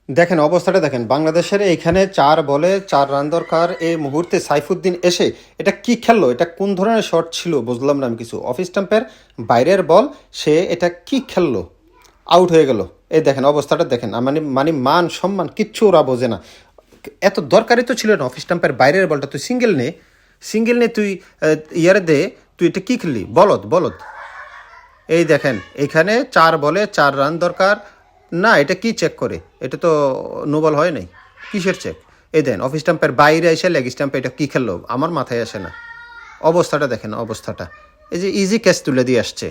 দেখেন অবস্থাটা দেখেন, বাংলাদেশের এইখানে 4 বলে 4 রান দরকার, এই মুহূর্তে সাইফুদ্দিন এসে এটা কি খেললো, এটা কোন ধরনের শট ছিল বুঝলাম না আমি কিছু। অফ স্টাম্পের বাইরের বল, সে এটা কি খেললো, আউট হয়ে গেল। এই দেখেন অবস্থাটা দেখেন, মানে মানে মান সম্মান কিচ্ছু ওরা বোঝে না। এত দরকারই তো ছিল না, অফ স্টাম্পের বাইরের বলটা তুই সিঙ্গেল নে, সিঙ্গেল নে তুই, ইয়ারে দে, তুই এটা কী খেললি, বলদ বলদ। এই দেখেন এইখানে 4 বলে 4 রান দরকার। না, এটা কি চেক করে, এটা তো নো বল হয় নাই, কিসের চেক? এই দেন অফ স্টাম্পের বাইরে এসে লেগ স্টাম্পে এটা কী খেললো, আমার মাথায় আসে না। অবস্থাটা দেখেন অবস্থাটা, এই যে ইজি ক্যাচ তুলে দিয়ে আসছে,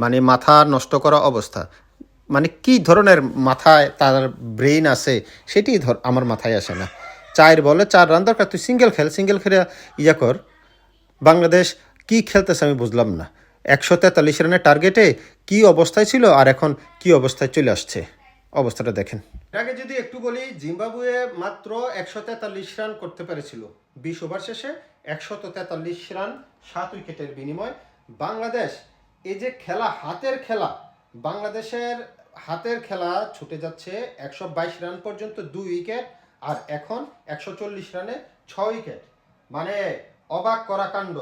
মানে মাথা নষ্ট করা অবস্থা। মানে কি ধরনের মাথায় তার ব্রেইন আছে, সেটি আমার মাথায় আসে না। 4 বলে 4 রান দরকার, তুই সিঙ্গেল খেল, সিঙ্গেল খেলে ইয়া কর। বাংলাদেশ কি খেলতেছে আমি বুঝলাম না। 143 রানের টার্গেটে কি অবস্থায় ছিল, আর এখন কি অবস্থায় চলে আসছে, অবস্থাটা দেখেন। আগে যদি একটু বলি, জিম্বাবুয়ে মাত্র 143 রান করতে পেরেছিল 20 ওভার শেষে। 143 রান 7 উইকেটের বিনিময়। বাংলাদেশ, এই যে খেলা, হাতের খেলা, বাংলাদেশের হাতের খেলা ছুটে যাচ্ছে 122 রান পর্যন্ত 2 উইকেট, আর এখন 140 রানে 6 উইকেট। মানে অবাক করা কাণ্ড।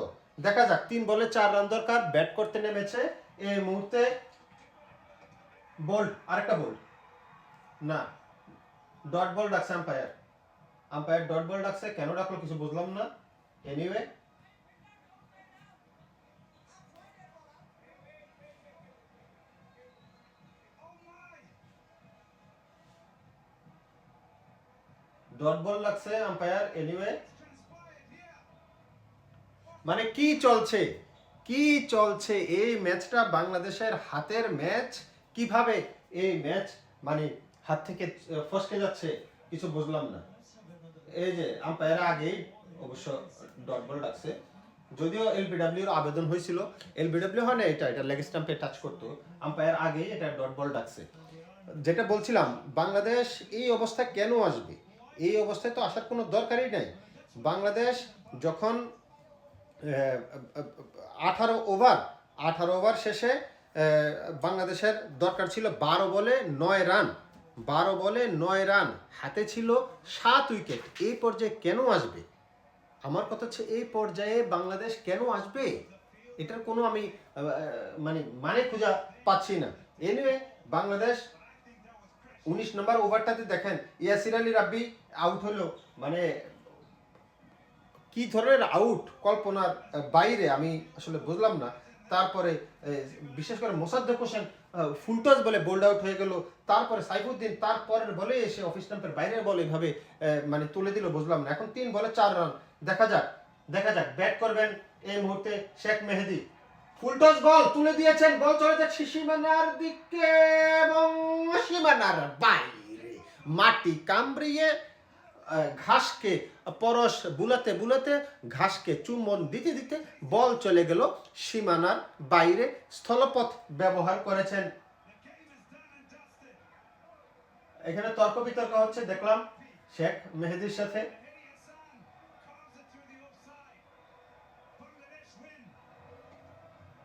দেখা যাক, 3 বলে 4 রান দরকার, ব্যাট করতে নেমেছে এই মুহূর্তে। বোল্ড, আরেকটা বোল্ড, না, ডট বল ডাকছে আম্পায়ার। আম্পায়ার ডট বল ডাকছে, কেন ডাকলো কিছু বুঝলাম না। এনিওয়ে, ডট বল লাগছে আম্পায়ার। এনিওয়ে, মানে কি চলছে, কি চলছে এই ম্যাচটা, বাংলাদেশের হাতের ম্যাচ। কিভাবে এই ম্যাচ মানে হাত থেকে ফসকে যাচ্ছে কিছু বুঝলাম না। এই যে আম্পায়ার আগেই অবশ্য ডট বল ডাকছে, যদিও এলবিডব্লিউর আবেদন হয়েছিল, এলবিডব্লিউ হয় না, এটা লেগ স্টাম্পে টাচ করতো। আম্পায়ার আগেই এটা ডট বল ডাকছে। যেটা বলছিলাম, বাংলাদেশ এই অবস্থায় কেন আসবে? এই অবস্থায় তো আসার কোনো দরকারই নাই। বাংলাদেশ যখন 18 ওভার, 18 ওভার শেষে বাংলাদেশের দরকার ছিল 12 বলে 9 রান। 12 বলে 9 রান, হাতে ছিল 7 উইকেট। এই পর্যায়ে কেন আসবে? আমার কথা হচ্ছে, এই পর্যায়ে বাংলাদেশ কেন আসবে, এটার কোনো আমি মানে খুঁজে পাচ্ছি না। এনিওয়ে, বাংলাদেশ 19 নম্বর ওভারটাতে দেখেন ইয়াসির আলী রাব্বি আউট হলো, মানে কি ধরনের আউট, কল্পনার বাইরে, আমি আসলে বুঝলাম না। তারপরে বিশেষ করে মোসাদ্দেক হোসেন ফুলটস বলে বোল্ড আউট হয়ে গেল। তারপরে সাইফুদ্দিন তারপরের বলে এসে অফ স্টাম্পের বাইরের বল এভাবে মানে তুলে দিল, বুঝলাম না। এখন 3 বলে 4 রান, দেখা যাক, দেখা যাক। ব্যাট করবেন এই মুহূর্তে শেখ মেহেদী। ফুলটস বল তুলে দিয়েছেন, বল চলে যাচ্ছে সীমানার দিকে এবং সীমানার বাইরে, মাটি কামড়িয়ে ঘাসকে পরশ বুলাতে বুলাতে, ঘাসকে চুম্বন দিতে দিতে বল চলে গেল সীমানার বাইরে। স্থলপথ ব্যবহার করেছেন। এখানে তর্ক বিতর্ক হচ্ছে দেখলাম শেখ মেহেদীর সাথে।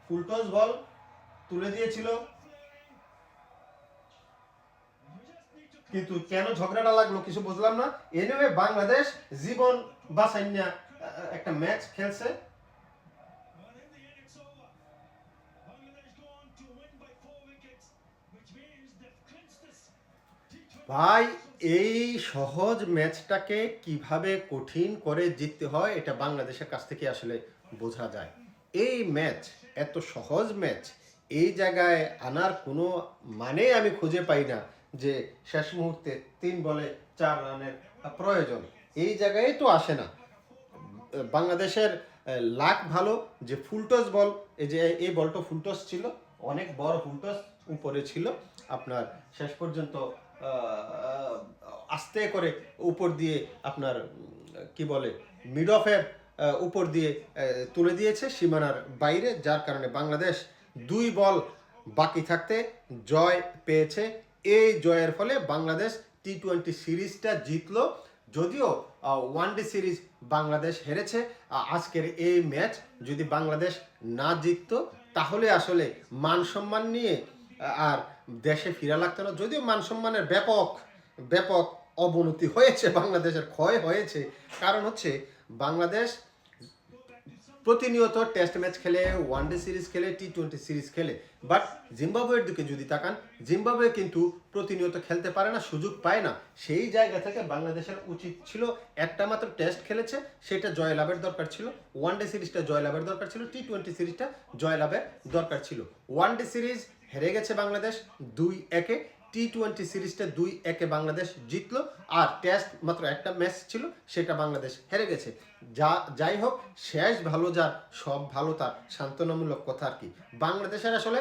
ফুলটস বল তুলে দিয়েছিল, কিন্তু কেন ঝগড়াটা লাগলো কিছু বুঝলাম না। এনিওয়ে, বাংলাদেশ জীবন বাঁচাইনা একটা ম্যাচ খেলছে। ভাই, এই সহজ ম্যাচটাকে কিভাবে কঠিন করে জিততে হয়, এটা বাংলাদেশের কাছ থেকে আসলে বোঝা যায়। এই ম্যাচ, এত সহজ ম্যাচ, এই জায়গায় আনার কোনো মানে আমি খুঁজে পাই না, যে শেষ মুহূর্তে 3 বলে 4 রানের প্রয়োজন, এই জায়গায় তো আসে না। বাংলাদেশের লাক ভালো যে ফুলটস বল, এই যে এই বলটা ফুলটস ছিল, অনেক বড় ফুলটস উপরে ছিল আপনার, শেষ পর্যন্ত আস্তে করে উপর দিয়ে আপনার কি বলে মিড অফের উপর দিয়ে তুলে দিয়েছে সীমানার বাইরে, যার কারণে বাংলাদেশ 2 বল বাকি থাকতে জয় পেয়েছে। এই জয়ের ফলে বাংলাদেশ টি-20 সিরিজটা জিতলো। যদিও ওয়ানডে সিরিজ বাংলাদেশ হেরেছে। আজকের এই ম্যাচ যদি বাংলাদেশ না জিততো, তাহলে আসলে মান সম্মান নিয়ে আর দেশে ফিরা লাগতো না। যদিও মান সম্মানের ব্যাপক ব্যাপক অবনতি হয়েছে, বাংলাদেশের ক্ষয় হয়েছে। কারণ হচ্ছে বাংলাদেশ প্রতিনিয়ত টেস্ট ম্যাচ খেলে, ওয়ানডে সিরিজ খেলে, টি-20 সিরিজ খেলে, বাট জিম্বাবুয়ের দিকে যদি তাকান, জিম্বাবুয়ে কিন্তু প্রতিনিয়ত খেলতে পারে না, সুযোগ পায় না। সেই জায়গা থেকে বাংলাদেশের উচিত ছিল, একটা মাত্র টেস্ট খেলেছে, সেটা জয়লাভের দরকার ছিল। ওয়ানডে সিরিজটা জয়লাভের দরকার ছিল, টি-20 সিরিজটা জয়লাভের দরকার ছিল। ওয়ানডে সিরিজ হেরে গেছে বাংলাদেশ 2-1, টি-20 সিরিজটা 2-1 বাংলাদেশ জিতলো, আর টেস্ট মাত্র একটা ম্যাচ ছিল, সেটা বাংলাদেশ হেরে গেছে। যাই হোক, শেষ ভালো যার সব ভালো তার, সান্ত্বনামূলক কথা আর কি। বাংলাদেশের আসলে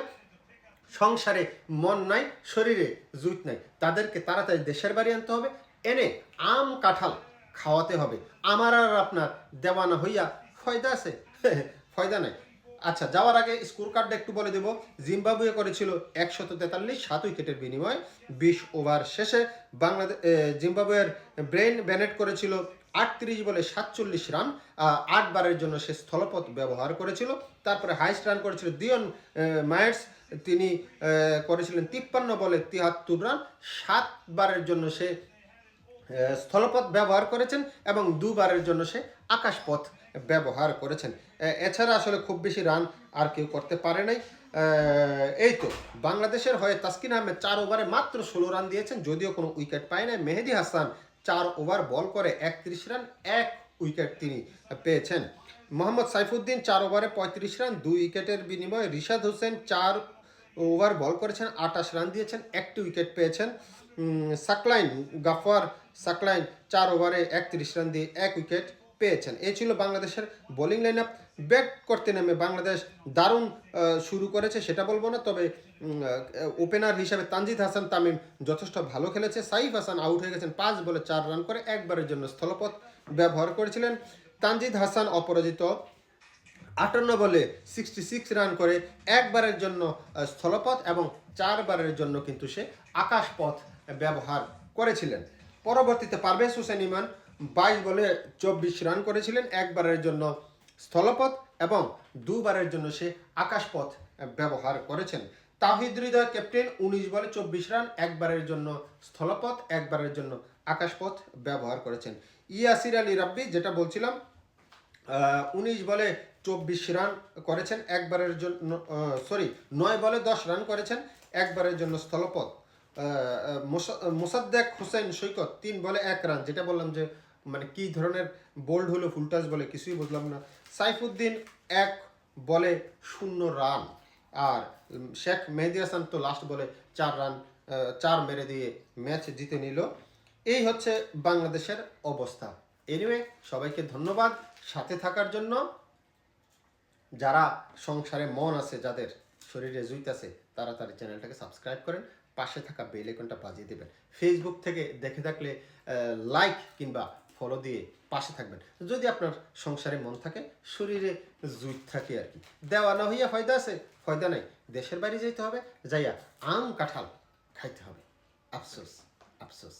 সংসারে মন নাই, শরীরে জুত নাই, তাদেরকে তাড়াতাড়ি দেশের বাড়ি আনতে হবে, এনে আম কাঁঠাল খাওয়াতে হবে। আমার আর আপনার দেওয়ানা হইয়া ফয়দা আছে? ফয়দা নাই। আচ্ছা, যাওয়ার আগে স্কোর কার্ডটা একটু বলে দেব। জিম্বাবুয়ে করেছিল 143, 7 উইকেটের বিনিময়ে 20 ওভার শেষে। জিম্বাবুয়ের ব্রেন বেনেট করেছিল 38 বলে 47 রান, 8 বারের জন্য সে স্থলপথ ব্যবহার করেছিল। তারপরে হাইস্ট রান করেছিল দিয়ন মায়ার্স, তিনি করেছিলেন 53 বলে 73 রান, 7 বারের জন্য সে স্থলপথ ব্যবহার করেছেন এবং 2 বারের জন্য সে আকাশপথ ব্যবহার করেছেন। এছাড়া আসলে খুব বেশি রান আর কেউ করতে পারে নাই। এই তো বাংলাদেশের হয়ে তাসকিন আহমেদ 4 ওভারে মাত্র 16 রান দিয়েছেন, যদিও কোনো উইকেট পায় নাই। মেহেদী হাসান 4 ওভার বল করে 31 রান, 1 উইকেট তিনি পেয়েছেন। মোহাম্মদ সাইফুদ্দিন 4 ওভারে 35 রান, 2 উইকেটের বিনিময়ে। রিশাদ হোসেন 4 ওভার বল করেছেন, 28 রান দিয়েছেন, 1টি উইকেট পেয়েছেন। গাফার সাকলাইন 4 ওভারে 31 রান দিয়ে 1 উইকেট পেয়েছেন। এই ছিল বাংলাদেশের বোলিং লাইন আপ। ব্যাট করতে নেমে বাংলাদেশ দারুণ শুরু করেছে সেটা বলবো না, তবে ওপেনার হিসাবে তানজিদ হাসান তামিম যথেষ্ট ভালো খেলেছে। সাইফ হাসান আউট হয়ে গেছেন 5 বলে 4 রান করে, 1 বারের জন্য স্থলপথ ব্যবহার করেছিলেন। তানজিদ হাসান অপরাজিত 58 বলে 66 রান করে, 1 বারের জন্য স্থলপথ এবং 4 বারের জন্য কিন্তু সে আকাশপথ ব্যবহার করেছিলেন। পরবর্তীতে পারভেজ হোসেন ইমান 22 বলে 24 রান করেছিলেন, 1 বারের জন্য স্থলপথ এবং 2 বারের জন্য সে আকাশপথ ব্যবহার করেছেন। তাওহিদ হৃদয় ক্যাপ্টেন 19 বলে 24 রান, 1 বারের জন্য স্থলপথ, 1 বারের জন্য আকাশপথ ব্যবহার করেছেন। ইয়াসির আলী রাব্বি, যেটা বলছিলাম, 19 বলে 24 রান করেছেন, 1 বারের জন্য 9 বলে 10 রান করেছেন, 1 বারের জন্য স্থলপথ। মোসাদ্দেক হোসেন সৈকত 3 বলে 1 রান, যেটা বললাম যে মানে কি ধরনের বোল্ড হলো, ফুলটাস বলে কিছুই বুঝলাম না। সাইফুদ্দিন 1 বলে 0 রান, আর শেখ মেহেদী হাসান তো লাস্ট বলে 4 রান 4 মেরে দিয়ে ম্যাচ জিতে নিল। এই হচ্ছে বাংলাদেশের অবস্থা। এনিওয়ে, সবাইকে ধন্যবাদ সাথে থাকার জন্য। যারা সংসারে মন আছে, যাদের শরীরে জুইত আছে, তাড়াতাড়ি চ্যানেলটাকে সাবস্ক্রাইব করেন, পাশে থাকা বেল আইকনটা বাজিয়ে দেবেন। ফেসবুক থেকে দেখে থাকলে লাইক কিংবা ফলো দিয়ে পাশে থাকবেন। যদি আপনার সংসারে মন থাকে, শরীরে জুইত থাকে আর কি, দেওয়া না হইয়া ফয়দা আছে? ফয়দা নাই। দেশের বাইরে যাইতে হবে, যাইয়া আম কাঁঠাল খাইতে হবে। আফসোস, আফসোস।